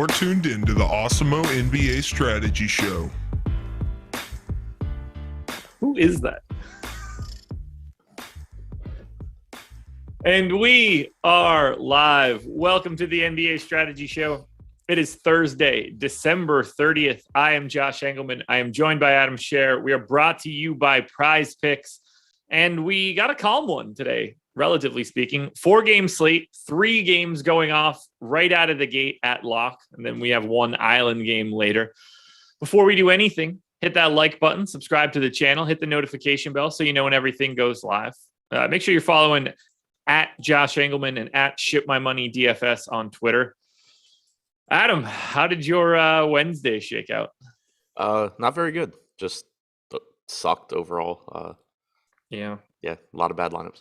You're tuned in to the Awesemo NBA Strategy Show. Who is that? And we are live. Welcome to the NBA Strategy Show. It is Thursday, December 30th. I am Josh Engelman. I am joined by Adam Scher. We are brought to you by Prize Picks. And we got a calm one today, relatively speaking. 4-game slate, 3 games going off right out of the gate at lock. And then we have 1 island game later. Before we do anything, hit that like button, subscribe to the channel, hit the notification bell so you know when everything goes live. Make sure you're following at Josh Engelman and at ShipMyMoneyDFS on Twitter. Adam, how did your Wednesday shake out? Not very good. Just sucked overall. Yeah, a lot of bad lineups.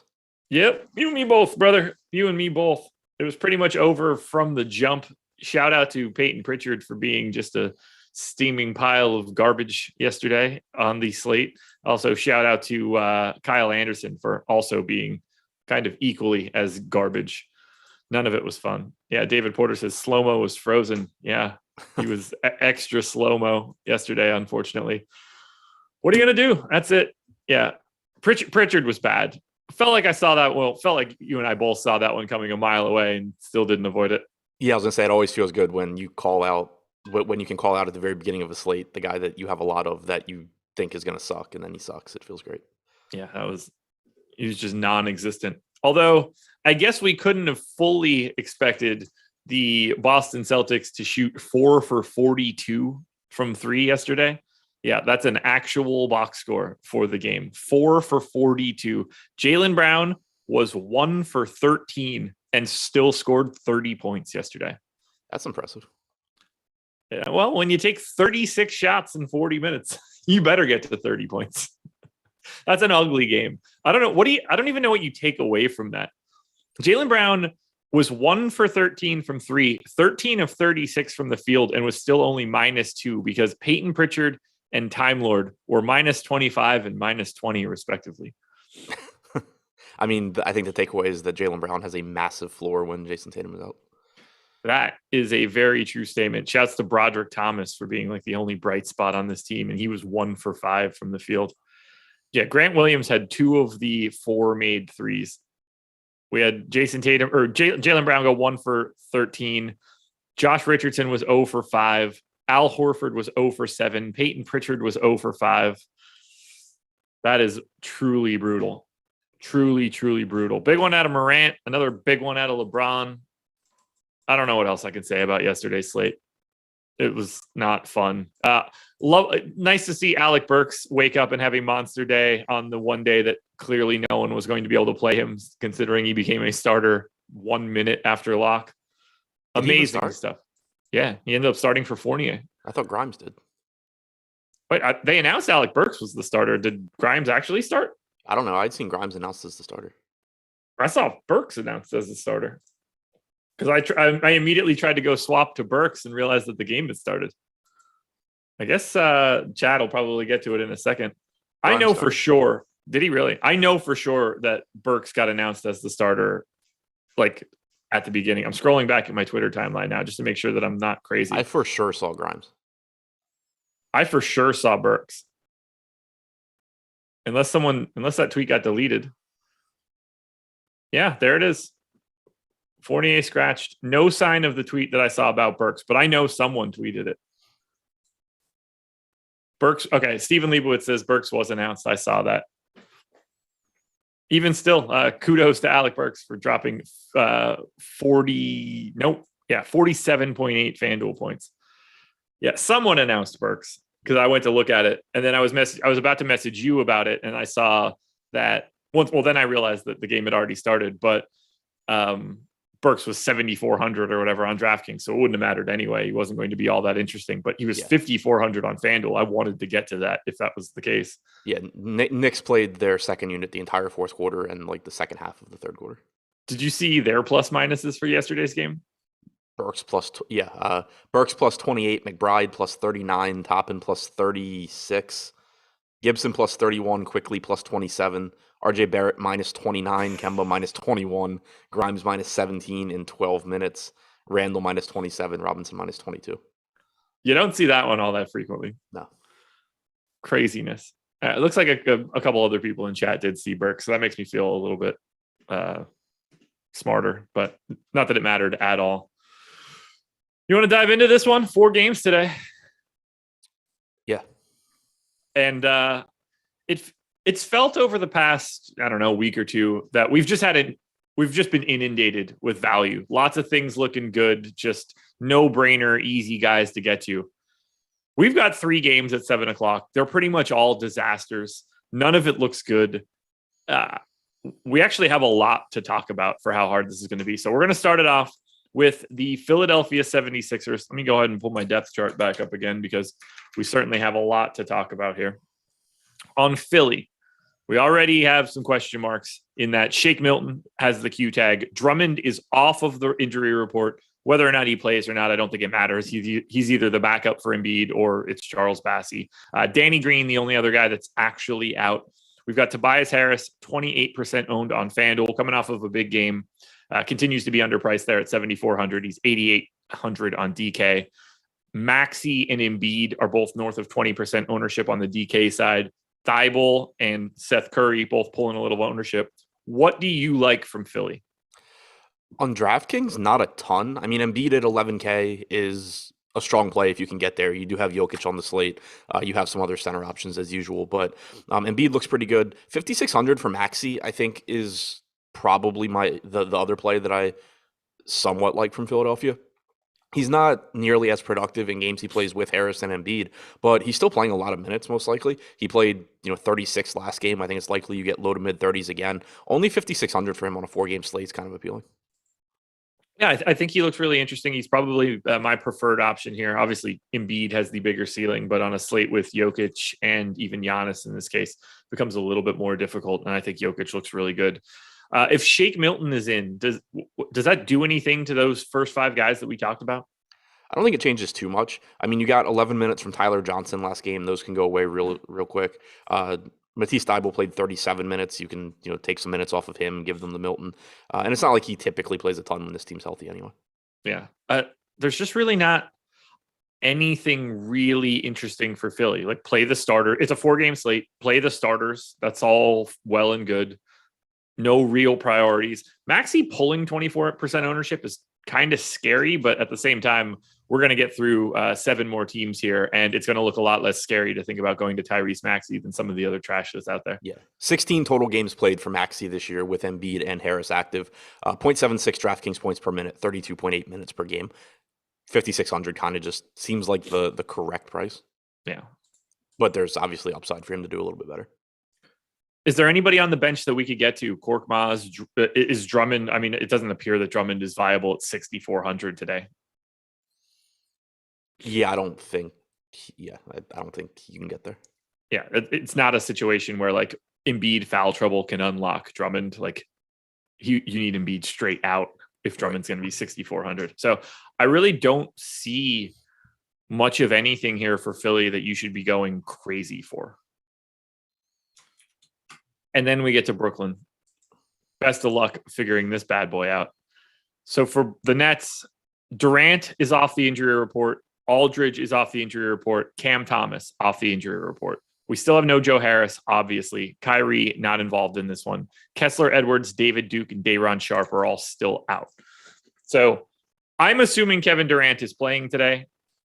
Yep, you and me both, brother. You and me both. It was pretty much over from the jump. Shout out to Peyton Pritchard for being just a steaming pile of garbage yesterday on the slate. Also, shout out to Kyle Anderson for also being kind of equally as garbage. None of it was fun. Yeah, David Porter says slow-mo was frozen. Yeah, he was extra slow-mo yesterday, unfortunately. What are you going to do? That's it. Yeah, Pritchard was bad. Felt like I saw that. Well, felt like you and I both saw that one coming a mile away and still didn't avoid it. Yeah, I was going to say, it always feels good when you call out, when you can call out at the very beginning of a slate, the guy that you have a lot of that you think is going to suck, and then he sucks. It feels great. Yeah, he was just non-existent. Although I guess we couldn't have fully expected the Boston Celtics to shoot 4 for 42 from 3 yesterday. Yeah, that's an actual box score for the game. 4 for 42. Jaylen Brown was 1 for 13 and still scored 30 points yesterday. That's impressive. Yeah, well, when you take 36 shots in 40 minutes, you better get to 30 points. That's an ugly game. I don't know. I don't even know what you take away from that. Jaylen Brown was 1 for 13 from 3, 13 of 36 from the field, and was still only -2 because Peyton Pritchard and Time Lord were -25 and -20 respectively. I mean, I think the takeaway is that Jaylen Brown has a massive floor when Jason Tatum is out. That is a very true statement. Shouts to Broderick Thomas for being like the only bright spot on this team, and he was 1 for 5 from the field. Yeah, Grant Williams had 2 of the 4 made threes. We had Jason Tatum or Jaylen Brown go 1 for 13. Josh Richardson was 0 for 5. Al Horford was 0 for 7. Peyton Pritchard was 0 for 5. That is truly brutal. Truly, truly brutal. Big one out of Morant. Another big one out of LeBron. I don't know what else I can say about yesterday's slate. It was not fun. Nice to see Alec Burks wake up and have a monster day on the one day that clearly no one was going to be able to play him, considering he became a starter 1 minute after lock. Amazing stuff. Yeah, he ended up starting for Fournier. I thought Grimes did. Wait, they announced Alec Burks was the starter. Did Grimes actually start? I don't know. I'd seen Grimes announced as the starter. I saw Burks announced as the starter. Because I immediately tried to go swap to Burks and realized that the game had started. I guess Chad will probably get to it in a second. I know for sure. Did he really? I know for sure that Burks got announced as the starter, like at the beginning. I'm scrolling back at my Twitter timeline now just to make sure that I'm not crazy. I for sure saw Grimes. I for sure saw Burks. Unless that tweet got deleted. Yeah, there it is. Fournier scratched. No sign of the tweet that I saw about Burks, but I know someone tweeted it. Burks. Okay. Stephen Leibowitz says Burks was announced. I saw that. Even still, kudos to Alec Burks for dropping 47.8 FanDuel points. Yeah. Someone announced Burks because I went to look at it, and then I was about to message you about it. And I saw that well, then I realized that the game had already started, but, Burks was 7,400 or whatever on DraftKings, so it wouldn't have mattered anyway. He wasn't going to be all that interesting, but he was 5,400 on FanDuel. I wanted to get to that if that was the case. Yeah, Knicks played their second unit the entire fourth quarter and like the second half of the third quarter. Did you see their plus minuses for yesterday's game? Burks plus 28, McBride plus 39, Toppin plus 36, Gibson plus 31, Quickly plus 27, RJ Barrett minus 29, Kemba minus 21, Grimes minus 17 in 12 minutes, Randall minus 27, Robinson minus 22. You don't see that one all that frequently. No. Craziness. It looks like a couple other people in chat did see Burke, so that makes me feel a little bit smarter, but not that it mattered at all. You want to dive into this one? 4 games today. Yeah. And it's felt over the past, I don't know, week or two that we've just been inundated with value. Lots of things looking good, just no-brainer, easy guys to get to. We've got 3 games at 7:00. They're pretty much all disasters. None of it looks good. We actually have a lot to talk about for how hard this is going to be. So we're going to start it off with the Philadelphia 76ers. Let me go ahead and pull my depth chart back up again because we certainly have a lot to talk about here. On Philly, we already have some question marks in that Shake Milton has the Q tag. Drummond is off of the injury report. Whether or not he plays or not, I don't think it matters. He's either the backup for Embiid or it's Charles Bassey. Danny Green, the only other guy that's actually out. We've got Tobias Harris, 28% owned on FanDuel, coming off of a big game. Continues to be underpriced there at 7,400. He's 8,800 on DK. Maxey and Embiid are both north of 20% ownership on the DK side. Thibault and Seth Curry both pulling a little ownership. What do you like from Philly? On DraftKings, not a ton. I mean, Embiid at 11K is a strong play if you can get there. You do have Jokic on the slate. You have some other center options as usual, but Embiid looks pretty good. 5,600 for Maxey, I think, is probably the other play that I somewhat like from Philadelphia. He's not nearly as productive in games he plays with Harris and Embiid, but he's still playing a lot of minutes, most likely. He played, 36 last game. I think it's likely you get low to mid 30s again. Only 5,600 for him on a 4-game slate is kind of appealing. Yeah, I think he looks really interesting. He's probably my preferred option here. Obviously, Embiid has the bigger ceiling, but on a slate with Jokic and even Giannis in this case, becomes a little bit more difficult. And I think Jokic looks really good. If Shake Milton is in, does that do anything to those first 5 guys that we talked about? I don't think it changes too much. I mean, you got 11 minutes from Tyler Johnson last game. Those can go away real quick. Matisse Thybulle played 37 minutes. You can take some minutes off of him, give them the Milton. And it's not like he typically plays a ton when this team's healthy anyway. Yeah. There's just really not anything really interesting for Philly. Like, play the starter. It's a 4-game slate. Play the starters. That's all well and good. No real priorities. Maxey pulling 24% ownership is kind of scary, but at the same time, we're going to get through 7 more teams here, and it's going to look a lot less scary to think about going to Tyrese Maxey than some of the other trash that's out there. Yeah. 16 total games played for Maxey this year with Embiid and Harris active. 0.76 DraftKings points per minute, 32.8 minutes per game. 5,600 kind of just seems like the correct price. Yeah. But there's obviously upside for him to do a little bit better. Is there anybody on the bench that we could get to? Korkmaz, is Drummond? I mean, it doesn't appear that Drummond is viable at 6,400 today. Yeah, I don't think you can get there. Yeah, it's not a situation where like Embiid foul trouble can unlock Drummond. Like you need Embiid straight out if Drummond's going to be 6,400. So I really don't see much of anything here for Philly that you should be going crazy for. And then we get to Brooklyn. Best of luck figuring this bad boy out. So for the Nets, Durant is off the injury report. Aldridge is off the injury report. Cam Thomas off the injury report. We still have no Joe Harris, obviously. Kyrie not involved in this one. Kessler, Edwards, David Duke, and Day'Ron Sharpe are all still out. So I'm assuming Kevin Durant is playing today.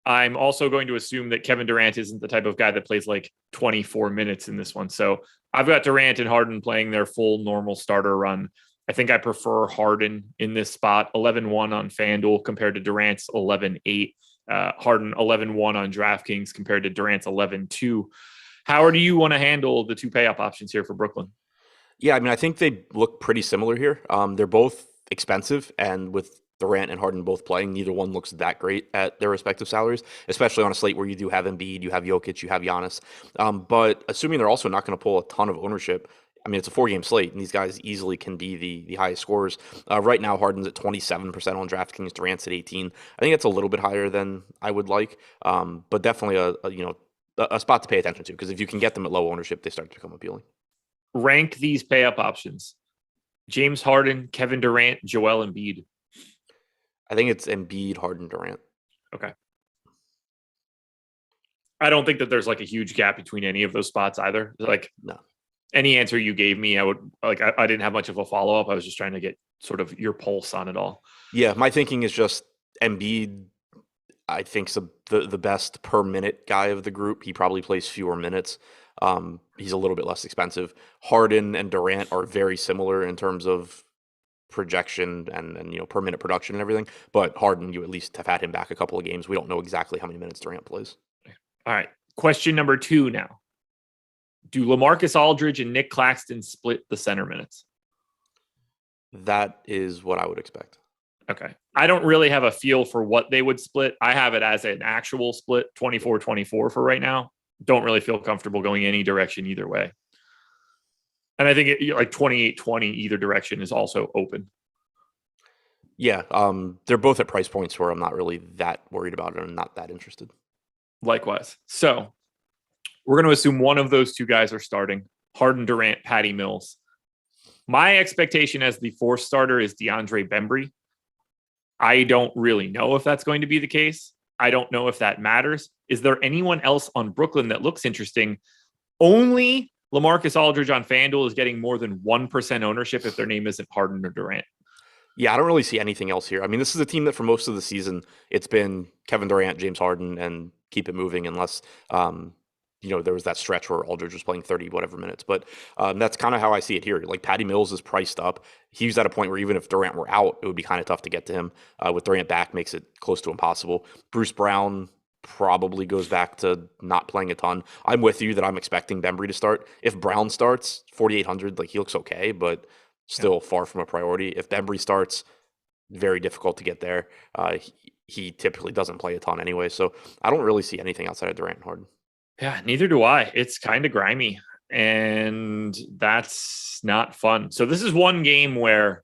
I'm also going to assume that Kevin Durant isn't the type of guy that plays like 24 minutes in this one. So I've got Durant and Harden playing their full normal starter run. I think I prefer Harden in this spot. 11-1 on FanDuel compared to Durant's 11-8. Harden 11-1 on DraftKings compared to Durant's 11-2. How do you want to handle the 2 pay-up options here for Brooklyn? Yeah, I mean, I think they look pretty similar here. They're both expensive, and with Durant and Harden both playing, neither one looks that great at their respective salaries, especially on a slate where you do have Embiid, you have Jokic, you have Giannis. But assuming they're also not going to pull a ton of ownership, I mean, it's a 4-game slate, and these guys easily can be the highest scorers. Right now, Harden's at 27% on DraftKings, Durant's at 18%. I think it's a little bit higher than I would like, but definitely a spot to pay attention to, because if you can get them at low ownership, they start to become appealing. Rank these pay-up options. James Harden, Kevin Durant, Joel Embiid. I think it's Embiid, Harden, Durant. Okay. I don't think that there's like a huge gap between any of those spots either. Like, No. Any answer you gave me, I would like. I didn't have much of a follow up. I was just trying to get sort of your pulse on it all. Yeah, my thinking is just Embiid. I think the best per minute guy of the group. He probably plays fewer minutes. He's a little bit less expensive. Harden and Durant are very similar in terms of projection and per minute production and everything. But Harden, you at least have had him back a couple of games. We don't know exactly how many minutes Durant plays. All right. Question number 2 now. Do LaMarcus Aldridge and Nick Claxton split the center minutes? That is what I would expect. Okay. I don't really have a feel for what they would split. I have it as an actual split, 24-24 for right now. Don't really feel comfortable going any direction either way. And I think like 28-20 either direction is also open. Yeah, they're both at price points where I'm not really that worried about it. I'm not that interested. Likewise. So we're going to assume one of those two guys are starting. Harden, Durant, Patty Mills. My expectation as the fourth starter is DeAndre Bembry. I don't really know if that's going to be the case. I don't know if that matters. Is there anyone else on Brooklyn that looks interesting? Only LaMarcus Aldridge on FanDuel is getting more than 1% ownership if their name isn't Harden or Durant. Yeah, I don't really see anything else here. I mean, this is a team that for most of the season, it's been Kevin Durant, James Harden, and keep it moving unless, there was that stretch where Aldridge was playing 30 whatever minutes. But that's kind of how I see it here. Like Patty Mills is priced up. He's at a point where even if Durant were out, it would be kind of tough to get to him. With Durant back, makes it close to impossible. Bruce Brown probably goes back to not playing a ton. I'm with you that I'm expecting Bembry to start. If Brown starts, 4,800, like he looks okay, but still far from a priority. If Bembry starts, very difficult to get there. He typically doesn't play a ton anyway, so I don't really see anything outside of Durant and Harden. Yeah, neither do I. It's kind of grimy, and that's not fun. So this is one game where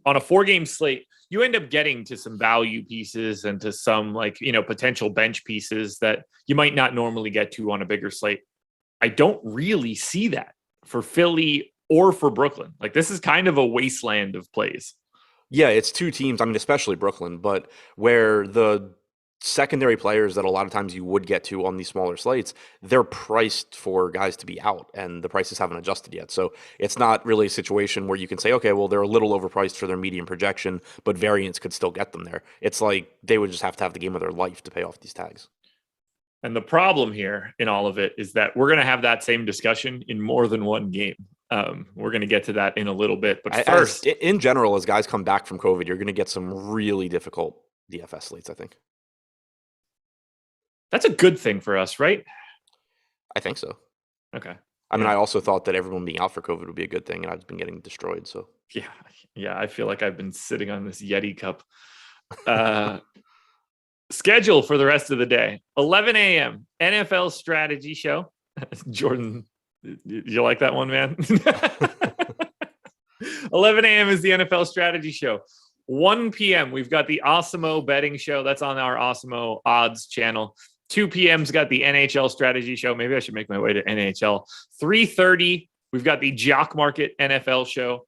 on a 4-game slate, you end up getting to some value pieces and to some potential bench pieces that you might not normally get to on a bigger slate. I don't really see that for Philly or for Brooklyn. Like this is kind of a wasteland of plays. Yeah, it's two teams, I mean, especially Brooklyn, but where the secondary players that a lot of times you would get to on these smaller slates, they're priced for guys to be out and the prices haven't adjusted yet. So it's not really a situation where you can say, okay, well, they're a little overpriced for their median projection, but variance could still get them there. It's like they would just have to have the game of their life to pay off these tags. And the problem here in all of it is that we're going to have that same discussion in more than one game. We're going to get to that in a little bit. But first, in general, as guys come back from COVID, you're going to get some really difficult DFS slates, I think. That's a good thing for us, right? I think so. Okay. I mean, I also thought that everyone being out for COVID would be a good thing, and I've been getting destroyed. So yeah. I feel like I've been sitting on this Yeti cup. Schedule for the rest of the day: 11 a.m. NFL strategy show. Jordan, you like that one, man? 11 a.m. is the NFL strategy show. 1 p.m. we've got the Awesemo betting show. That's on our Awesemo odds channel. 2 p.m.'s got the NHL strategy show. Maybe I should make my way to NHL. 3:30, we've got the Jock Market NFL show.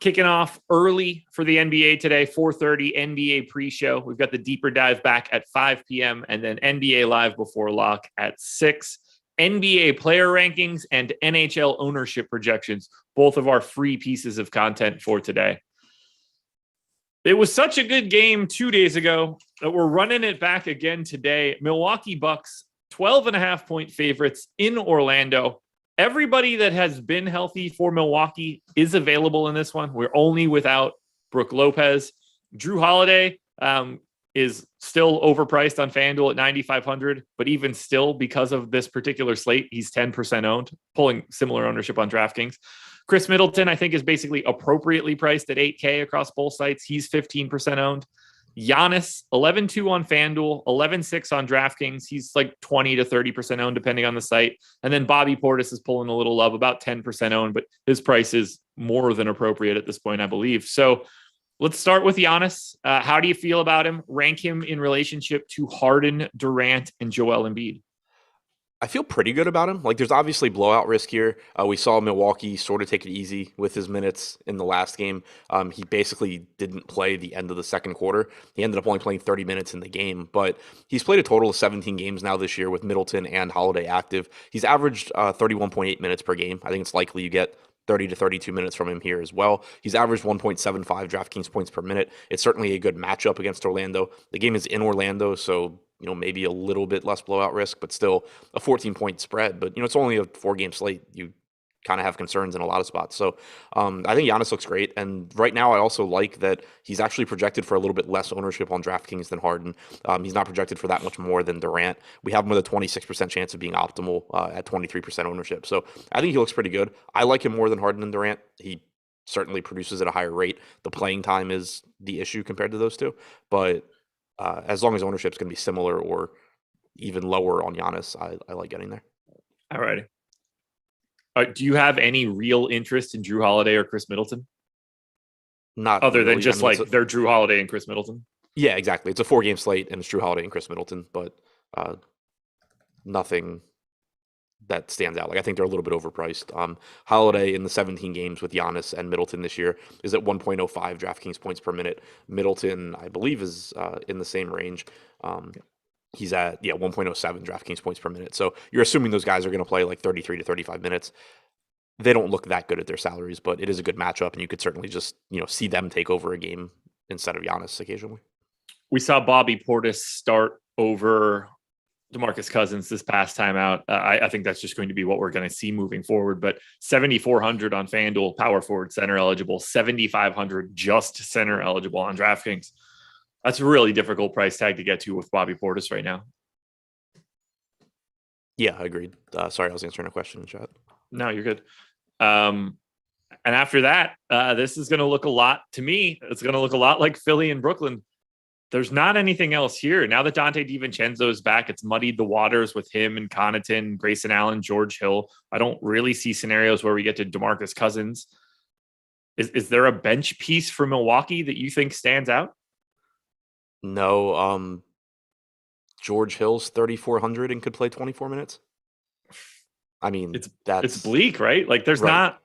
Kicking off early for the NBA today, 4:30 NBA pre-show. We've got the deeper dive back at 5 p.m. and then NBA live before lock at 6. NBA player rankings and NHL ownership projections, both of our free pieces of content for today. It was such a good game 2 days ago that we're running it back again today. Milwaukee Bucks, 12.5-point favorites in Orlando. Everybody that has been healthy for Milwaukee is available in this one. We're only without Brook Lopez. Drew Holiday is still overpriced on FanDuel at 9,500, but even still, because of this particular slate, he's 10% owned, pulling similar ownership on DraftKings. Chris Middleton, I think, is basically appropriately priced at 8K across both sites. He's 15% owned. Giannis, 11.2 on FanDuel, 11.6 on DraftKings. He's like 20 to 30% owned, depending on the site. And then Bobby Portis is pulling a little love, about 10% owned, but his price is more than appropriate at this point, I believe. So let's start with Giannis. How do you feel about him? Rank him in relationship to Harden, Durant, and Joel Embiid. I feel pretty good about him. Like, there's obviously blowout risk here. We saw Milwaukee sort of take it easy with his minutes in the last game. He basically didn't play the end of the second quarter. He ended up only playing 30 minutes in the game, but he's played a total of 17 games now this year with Middleton and Holiday active. He's averaged 31.8 minutes per game. I think it's likely you get 30 to 32 minutes from him here as well. He's averaged 1.75 DraftKings points per minute. It's certainly a good matchup against Orlando. The game is in Orlando, so maybe a little bit less blowout risk, but still a 14-point spread. But, it's only a 4-game slate. You kind of have concerns in a lot of spots. So I think Giannis looks great. And right now, I also like that he's actually projected for a little bit less ownership on DraftKings than Harden. He's not projected for that much more than Durant. We have him with a 26% chance of being optimal at 23% ownership. So I think he looks pretty good. I like him more than Harden and Durant. He certainly produces at a higher rate. The playing time is the issue compared to those two. But as long as ownership is going to be similar or even lower on Giannis, I like getting there. All righty. Do you have any real interest in Drew Holiday or Chris Middleton? Not other really. than just they're Drew Holiday and Chris Middleton. Yeah, exactly. It's a 4-game slate and it's Drew Holiday and Chris Middleton, but nothing that stands out. Like, I think they're a little bit overpriced. Holiday in the 17 games with Giannis and Middleton this year is at 1.05 DraftKings points per minute. Middleton, I believe, is in the same range. He's at 1.07 DraftKings points per minute. So you're assuming those guys are going to play like 33 to 35 minutes. They don't look that good at their salaries, but it is a good matchup, and you could certainly just see them take over a game instead of Giannis occasionally. We saw Bobby Portis start over DeMarcus Cousins this past time out. I think that's just going to be what we're going to see moving forward. But 7,400 on FanDuel, power forward, center eligible, 7,500 just center eligible on DraftKings. That's a really difficult price tag to get to with Bobby Portis right now. Yeah, agreed. Sorry, I was answering a question in chat. No, you're good. And after that, this is going to look a lot, to me, it's going to look a lot like Philly and Brooklyn. There's not anything else here. Now that Dante DiVincenzo is back, it's muddied the waters with him and Connaughton, Grayson Allen, George Hill. I don't really see scenarios where we get to DeMarcus Cousins. Is there a bench piece for Milwaukee that you think stands out? No. George Hill's 3,400 and could play 24 minutes. I mean, it's bleak, right? Like, there's not.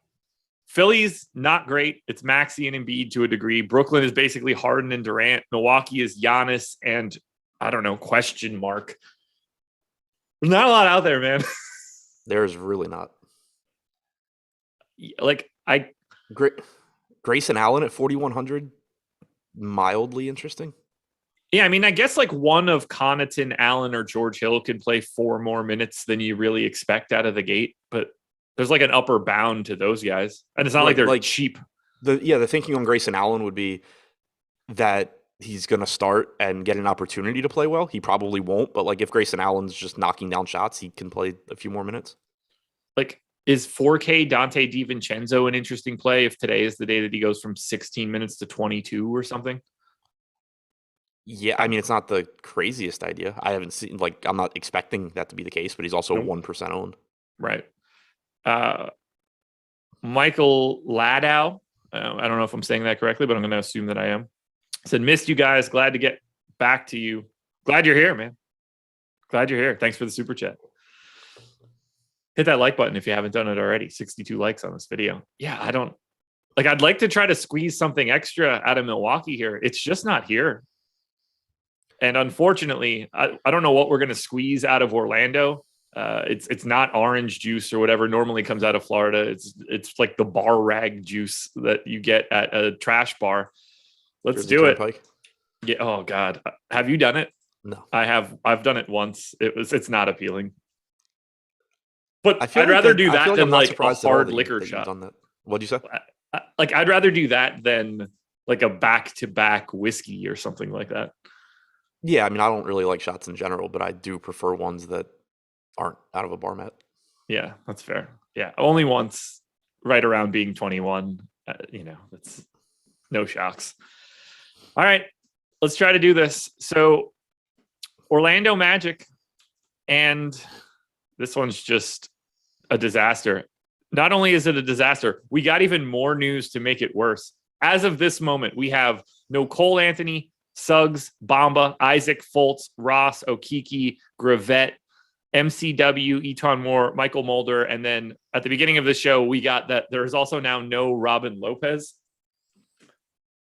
Philly's not great. It's Maxey and Embiid to a degree. Brooklyn is basically Harden and Durant. Milwaukee is Giannis and, I don't know, question mark. There's not a lot out there, man. There's really not. Like, Grayson Allen at 4,100, mildly interesting. Yeah, I mean, I guess like one of Connaughton, Allen, or George Hill could play 4 more minutes than you really expect out of the gate, but there's like an upper bound to those guys. And it's not like they're cheap. The thinking on Grayson Allen would be that he's going to start and get an opportunity to play well. He probably won't, but like if Grayson Allen's just knocking down shots, he can play a few more minutes. Like, is 4K Dante DiVincenzo an interesting play if today is the day that he goes from 16 minutes to 22 or something? Yeah, I mean, it's not the craziest idea. I haven't seen, I'm not expecting that to be the case, but he's also 1% owned. Right. Michael Ladow, I don't know if I'm saying that correctly, but I'm going to assume that I am. Said, missed you guys. Glad to get back to you. Glad you're here, man. Glad you're here. Thanks for the super chat. Hit that like button if you haven't done it already. 62 likes on this video. Yeah, I'd like to try to squeeze something extra out of Milwaukee here. It's just not here. And unfortunately, I don't know what we're going to squeeze out of Orlando. It's not orange juice or whatever normally comes out of Florida. It's like the bar rag juice that you get at a trash bar. Let's do it. Yeah. Oh God. Have you done it? No. I've done it once. It's not appealing. But I'd rather do that than like a hard liquor shot. What'd you say? I'd rather do that than like a back-to-back whiskey or something like that. Yeah, I mean, I don't really like shots in general, but I do prefer ones that aren't out of a bar mat. Yeah, that's fair. Yeah, only once, right around being 21. That's no shocks. All right, let's try to do this. So, Orlando Magic, and this one's just a disaster. Not only is it a disaster, we got even more news to make it worse. As of this moment, we have no Cole Anthony, Suggs, Bamba, Isaac, Fultz, Ross, Okiki, Gravette, MCW, Eton Moore, Michael Mulder. And then at the beginning of the show, we got that there is also now no Robin Lopez.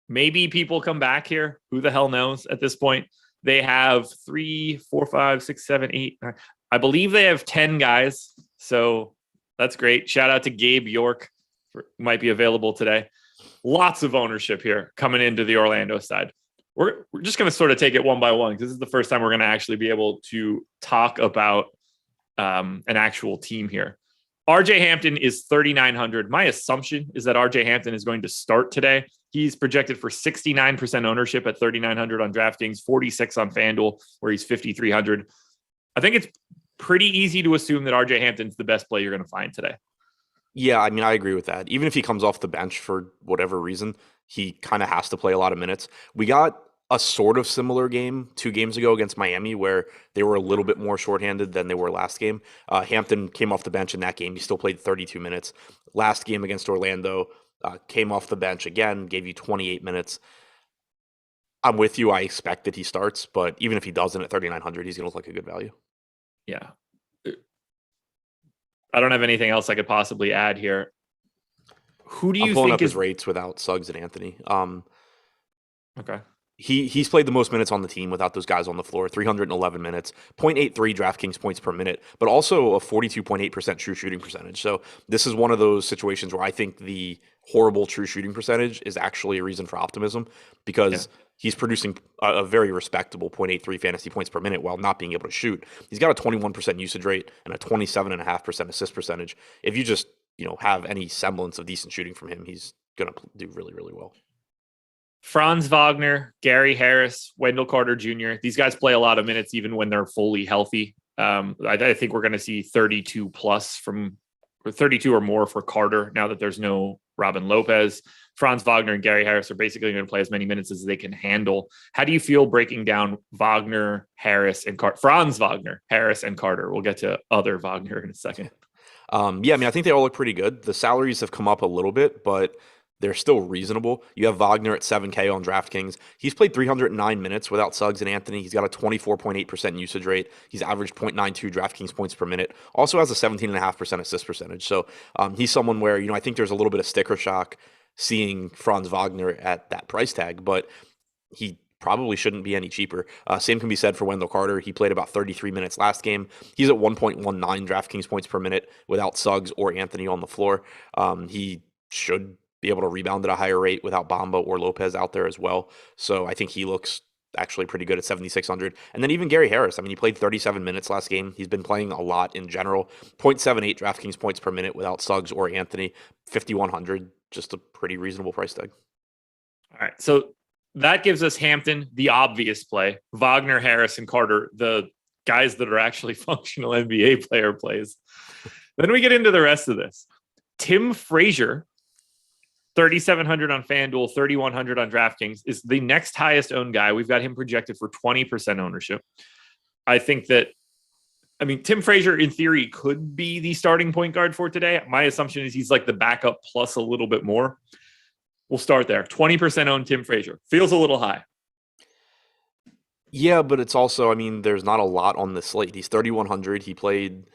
Maybe people come back here. Who the hell knows at this point? They have 3, 4, 5, 6, 7, 8. 9. I believe they have 10 guys. So that's great. Shout out to Gabe York. Might be available today. Lots of ownership here coming into the Orlando side. We're just going to sort of take it one by one because this is the first time we're going to actually be able to talk about an actual team here. RJ Hampton is 3,900. My assumption is that RJ Hampton is going to start today. He's projected for 69% ownership at 3,900 on DraftKings, 46 on FanDuel, where he's 5,300. I think it's pretty easy to assume that RJ Hampton's the best play you're going to find today. Yeah, I mean, I agree with that. Even if he comes off the bench for whatever reason, he kind of has to play a lot of minutes. We got a sort of similar game 2 games ago against Miami where they were a little bit more shorthanded than they were last game. Hampton came off the bench in that game. He still played 32 minutes. Last game against Orlando, came off the bench again, gave you 28 minutes. I'm with you. I expect that he starts, but even if he doesn't at 3,900, he's going to look like a good value. Yeah. I don't have anything else I could possibly add here. Who do you pulling think up is his rates without Suggs and Anthony? Okay. He's played the most minutes on the team without those guys on the floor, 311 minutes, 0.83 DraftKings points per minute, but also a 42.8% true shooting percentage. So this is one of those situations where I think the horrible true shooting percentage is actually a reason for optimism because he's producing a very respectable 0.83 fantasy points per minute while not being able to shoot. He's got a 21% usage rate and a 27.5% assist percentage. If you just, have any semblance of decent shooting from him, he's going to do really, really well. Franz Wagner, Gary Harris, Wendell Carter Jr. These guys play a lot of minutes even when they're fully healthy. I think we're going to see 32 plus or 32 or more for Carter now that there's no Robin Lopez. Franz Wagner and Gary Harris are basically going to play as many minutes as they can handle. How do you feel breaking down Wagner, Harris, and Franz Wagner, Harris, and Carter? We'll get to other Wagner in a second. I think they all look pretty good. The salaries have come up a little bit, but they're still reasonable. You have Wagner at 7K on DraftKings. He's played 309 minutes without Suggs and Anthony. He's got a 24.8% usage rate. He's averaged 0.92 DraftKings points per minute. Also has a 17.5% assist percentage. So he's someone where, I think there's a little bit of sticker shock seeing Franz Wagner at that price tag, but he probably shouldn't be any cheaper. Same can be said for Wendell Carter. He played about 33 minutes last game. He's at 1.19 DraftKings points per minute without Suggs or Anthony on the floor. He should be able to rebound at a higher rate without Bamba or Lopez out there as well. So I think he looks actually pretty good at 7,600. And then even Gary Harris, he played 37 minutes last game. He's been playing a lot in general. 0.78 DraftKings points per minute without Suggs or Anthony. 5,100, just a pretty reasonable price tag. All right. So that gives us Hampton, the obvious play. Wagner, Harris, and Carter, the guys that are actually functional NBA player plays. Then we get into the rest of this. Tim Frazier, 3,700 on FanDuel, 3,100 on DraftKings, is the next highest owned guy. We've got him projected for 20% ownership. I think that, Tim Frazier in theory could be the starting point guard for today. My assumption is he's like the backup plus a little bit more. We'll start there. 20% owned Tim Frazier. Feels a little high. Yeah, but it's also, there's not a lot on the slate. He's 3,100. He played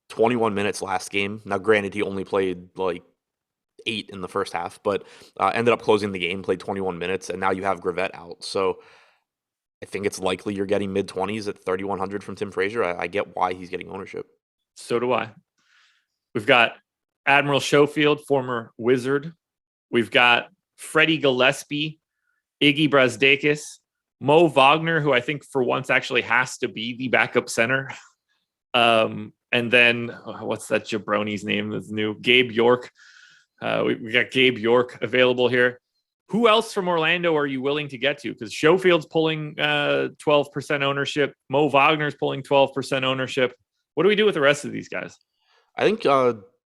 21 minutes last game. Now, granted, he only played 8 in the first half, but ended up closing the game, played 21 minutes, and now you have Gravett out. So I think it's likely you're getting mid-20s at 3,100 from Tim Frazier. I get why he's getting ownership. So do I. We've got Admiral Schofield, former Wizard. We've got Freddie Gillespie, Iggy Brazdakis, Mo Wagner, who I think for once actually has to be the backup center. And then, what's that jabroni's name that's new? Gabe York. We got Gabe York available here. Who else from Orlando are you willing to get to? Because Schofield's pulling 12% ownership. Mo Wagner's pulling 12% ownership. What do we do with the rest of these guys? I think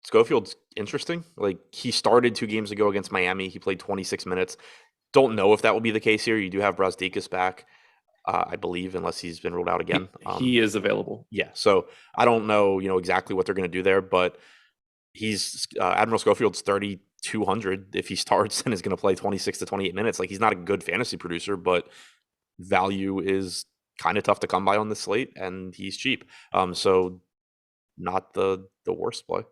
Schofield's interesting. He started 2 games ago against Miami. He played 26 minutes. Don't know if that will be the case here. You do have Brazdakis back, I believe, unless he's been ruled out again. He is available. Yeah, so I don't know, exactly what they're going to do there, but he's Admiral Schofield's 3,200 if he starts and is going to play 26 to 28 minutes. He's not a good fantasy producer, but value is kind of tough to come by on the slate, and he's cheap. So not the worst play.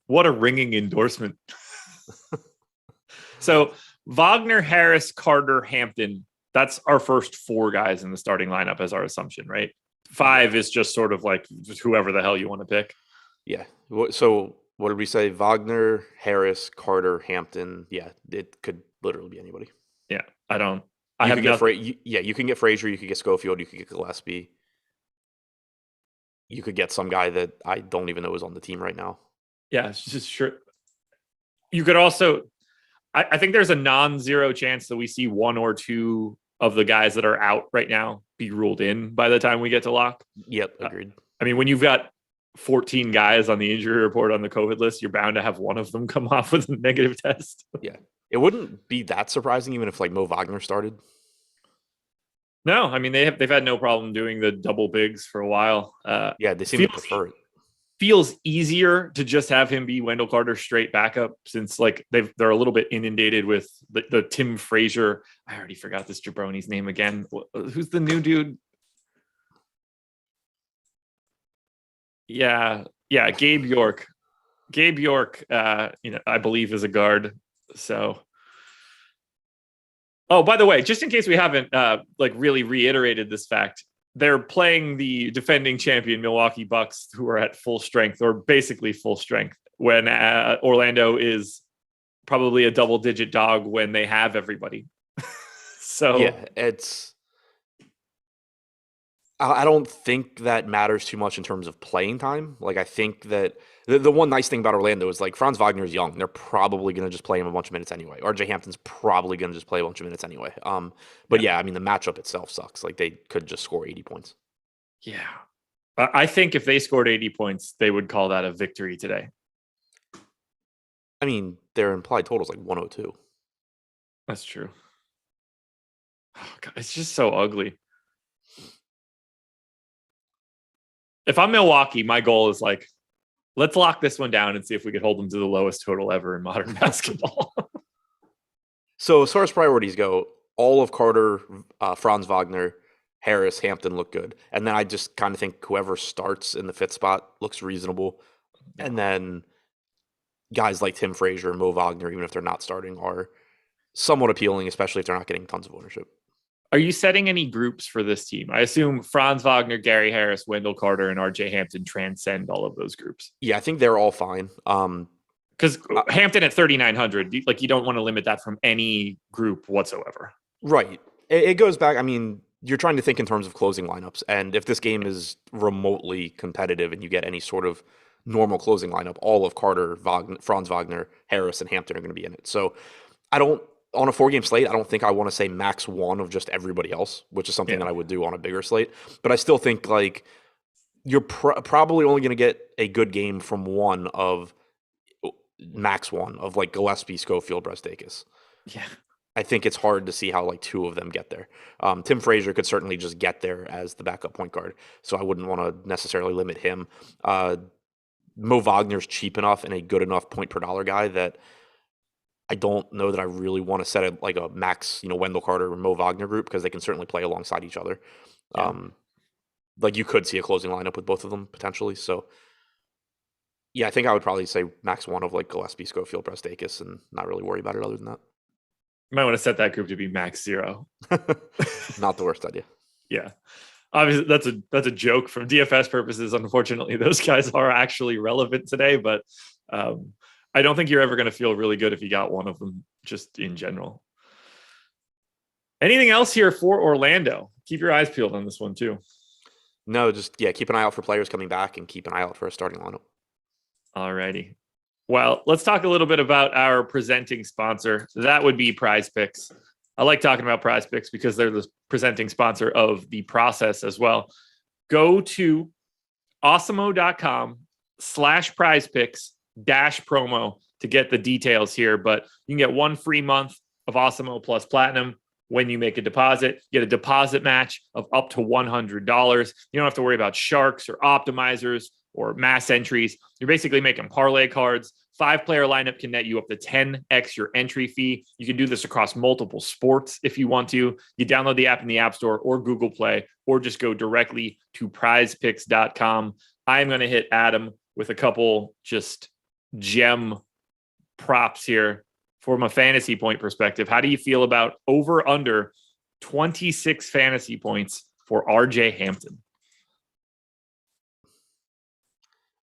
What a ringing endorsement. So Wagner, Harris, Carter, Hampton. That's our first 4 guys in the starting lineup as our assumption, right? 5 is just sort of like just whoever the hell you want to pick. Yeah. So what did we say? Wagner, Harris, Carter, Hampton. Yeah, it could literally be anybody. Yeah, I You have can get nothing. you can get Frazier, you could get Schofield, you could get Gillespie. You could get some guy that I don't even know is on the team right now. Yeah, it's just sure. You could also, I think there's a non-zero chance that we see 1 or 2 of the guys that are out right now be ruled in by the time we get to lock. Yep, agreed. I mean, when you've got 14 guys on the injury report on the COVID list, you're bound to have one of them come off with a negative test. Yeah. It wouldn't be that surprising even if like Mo Wagner started. No, I mean they've had no problem doing the double bigs for a while. Yeah, they seem to prefer it. Feels easier to just have him be Wendell Carter's straight backup since like they're a little bit inundated with the Tim Frazier. I already forgot this jabroni's name again. Who's the new dude? Yeah, Gabe York. Gabe York, I believe is a guard. So, oh, by the way, just in case we haven't really reiterated this fact, they're playing the defending champion Milwaukee Bucks, who are at full strength or basically full strength when Orlando is probably a double-digit dog when they have everybody. So yeah, I don't think that matters too much in terms of playing time. Like, I think that the one nice thing about Orlando is like Franz Wagner is young. They're probably going to just play him a bunch of minutes anyway. RJ Hampton's probably going to just play a bunch of minutes anyway. But yeah, I mean, the matchup itself sucks. Like, they could just score 80 points. Yeah. I think if they scored 80 points, they would call that a victory today. I mean, their implied total is like 102. That's true. Oh, God, it's just so ugly. If I'm Milwaukee, my goal is like, let's lock this one down and see if we could hold them to the lowest total ever in modern basketball. So as far as priorities go, all of Carter, Franz Wagner, Harris, Hampton look good. And then I just kind of think whoever starts in the 5th spot looks reasonable. Yeah. And then guys like Tim Frazier, Mo Wagner, even if they're not starting, are somewhat appealing, especially if they're not getting tons of ownership. Are you setting any groups for this team? I assume Franz Wagner, Gary Harris, Wendell Carter, and RJ Hampton transcend all of those groups. Yeah, I think they're all fine. Because Hampton at 3,900, you don't want to limit that from any group whatsoever. Right. It goes back. I mean, you're trying to think in terms of closing lineups. And if this game is remotely competitive and you get any sort of normal closing lineup, all of Carter, Franz Wagner, Harris, and Hampton are going to be in it. So on a 4-game slate, I don't think I want to say max 1 of just everybody else, which is something that I would do on a bigger slate. But I still think like you're probably only going to get a good game from one of max 1 of like Gillespie, Schofield, Brestakis. Yeah. I think it's hard to see how like 2 of them get there. Tim Frazier could certainly just get there as the backup point guard. So I wouldn't want to necessarily limit him. Mo Wagner's cheap enough and a good enough point per dollar guy that I don't know that I really want to set a max, Wendell Carter or Mo Wagner group because they can certainly play alongside each other. Yeah. Like you could see a closing lineup with both of them potentially. So yeah, I think I would probably say max 1 of like Gillespie, Schofield, Brestakis, and not really worry about it other than that. You might want to set that group to be max 0. Not the worst idea. Yeah. Obviously, that's a joke from DFS purposes. Unfortunately, those guys are actually relevant today, but I don't think you're ever going to feel really good if you got one of them just in general. Anything else here for Orlando? Keep your eyes peeled on this one too. No, just keep an eye out for players coming back and keep an eye out for a starting lineup. All righty. Well, let's talk a little bit about our presenting sponsor. That would be Prize Picks. I like talking about Prize Picks because they're the presenting sponsor of the process as well. Go to awesemo.com/prizepicks-promo to get the details here, but you can get 1 free month of Awesemo Plus Platinum when you make a deposit. You get a deposit match of up to $100. You don't have to worry about sharks or optimizers or mass entries. You're basically making parlay cards 5-player lineup can net you up to 10x your entry fee. You can do this across multiple sports if you want to. You download the app in the App Store or Google Play, or just go directly to prizepicks.com. I'm going to hit Adam with a couple just gem props here from a fantasy point perspective. How do you feel about over under 26 fantasy points for RJ Hampton?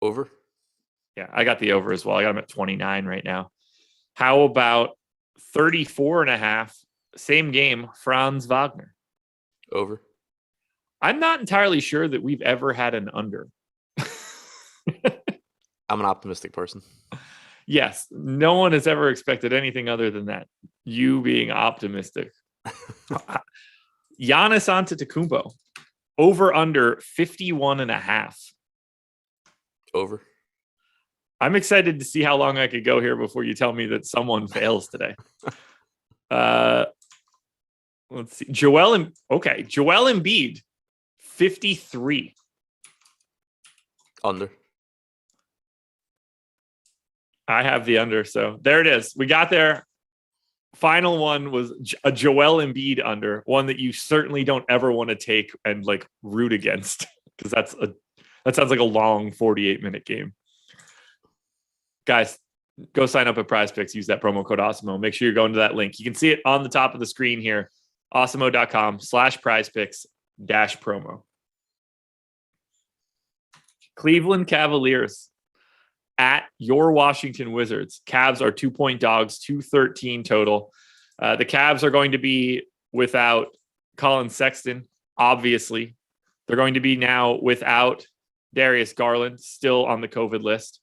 Over. Yeah, I got the over as well. I got him at 29 right now. How about 34.5? Same game, Franz Wagner. Over. I'm not entirely sure that we've ever had an under. I'm an optimistic person. Yes, no one has ever expected anything other than that. You being optimistic. Giannis Antetokounmpo, over under 51.5. Over. I'm excited to see how long I could go here before you tell me that someone fails today. Let's see. Joel Embiid, 53. Under. I have the under, so there it is. We got there. Final one was a Joel Embiid under, one that you certainly don't ever want to take and like root against, because that sounds like a long 48-minute game. Guys, go sign up at Prize Picks. Use that promo code Awesemo. Make sure you're going to that link. You can see it on the top of the screen here. Awesemo.com/prizepicks-promo. Cleveland Cavaliers at your Washington Wizards. Cavs are 2-point dogs, 213 total. The Cavs are going to be without Colin Sexton, obviously. They're going to be now without Darius Garland, still on the COVID list.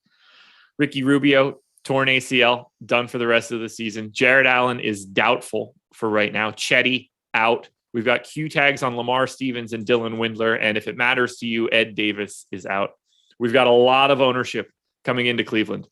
Ricky Rubio, torn ACL, done for the rest of the season. Jared Allen is doubtful for right now. Chetty out. We've got Q tags on Lamar Stevens and Dylan Windler. And if it matters to you, Ed Davis is out. We've got a lot of ownership coming into Cleveland.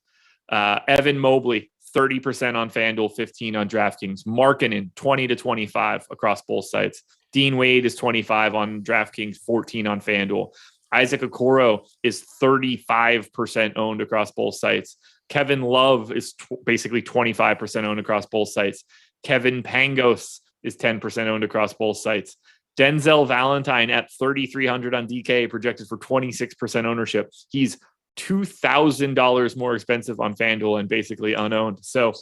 Evan Mobley, 30% on FanDuel, 15 on DraftKings. Markkanen, 20 to 25 across both sites. Dean Wade is 25 on DraftKings, 14 on FanDuel. Isaac Okoro is 35% owned across both sites. Kevin Love is basically 25% owned across both sites. Kevin Pangos is 10% owned across both sites. Denzel Valentine at 3,300 on DK, projected for 26% ownership. He's $2,000 more expensive on FanDuel and basically unowned. So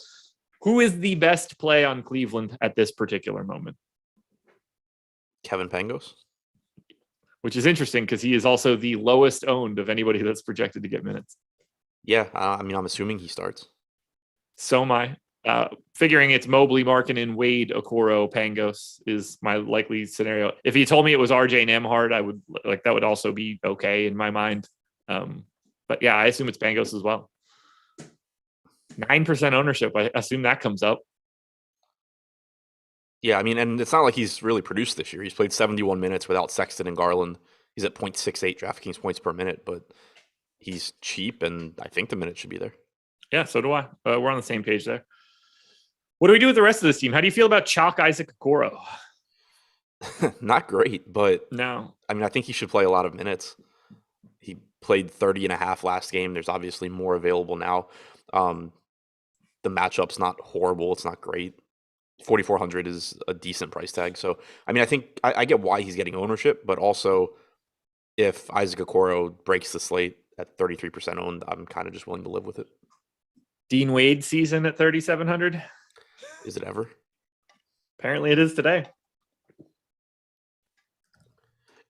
who is the best play on Cleveland at this particular moment? Kevin Pangos. Which is interesting because he is also the lowest owned of anybody that's projected to get minutes. Yeah, I'm assuming he starts. So am I. Figuring it's Mobley, Markkanen, Wade, Okoro, Pangos is my likely scenario. If he told me it was RJ Nembhard, I would like that would also be okay in my mind. But yeah, I assume it's Pangos as well. 9% ownership. I assume that comes up. Yeah, and it's not like he's really produced this year. He's played 71 minutes without Sexton and Garland. He's at 0.68 DraftKings points per minute, but he's cheap, and I think the minutes should be there. Yeah, so do I. We're on the same page there. What do we do with the rest of this team? How do you feel about Chalk Isaac Okoro? Not great, but no. I think he should play a lot of minutes. He played 30 and a half last game. There's obviously more available now. The matchup's not horrible. It's not great. 4,400 is a decent price tag. So, I think I get why he's getting ownership, but also if Isaac Okoro breaks the slate at 33% owned, I'm kind of just willing to live with it. Dean Wade season at 3,700. Is it ever? Apparently it is today.